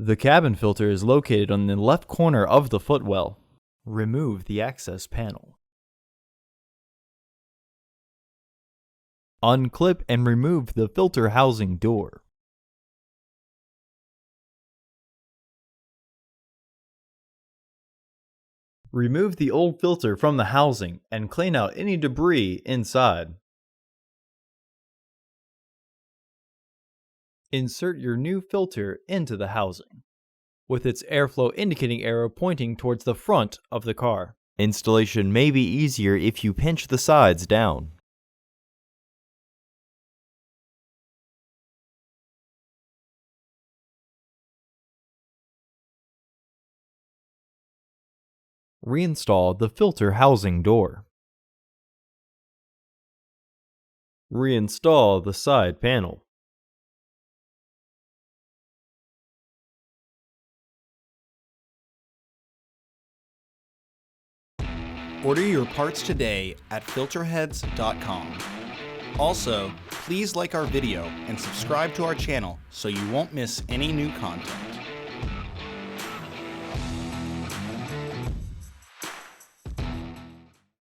The cabin filter is located on the left corner of the footwell. Remove the access panel. Unclip and remove the filter housing door. Remove the old filter from the housing and clean out any debris inside. Insert your new filter into the housing, with its airflow indicating arrow pointing towards the front of the car. Installation may be easier if you pinch the sides down. Reinstall the filter housing door. Reinstall the side panel. Order your parts today at filterheads.com. Also, please like our video and subscribe to our channel so you won't miss any new content.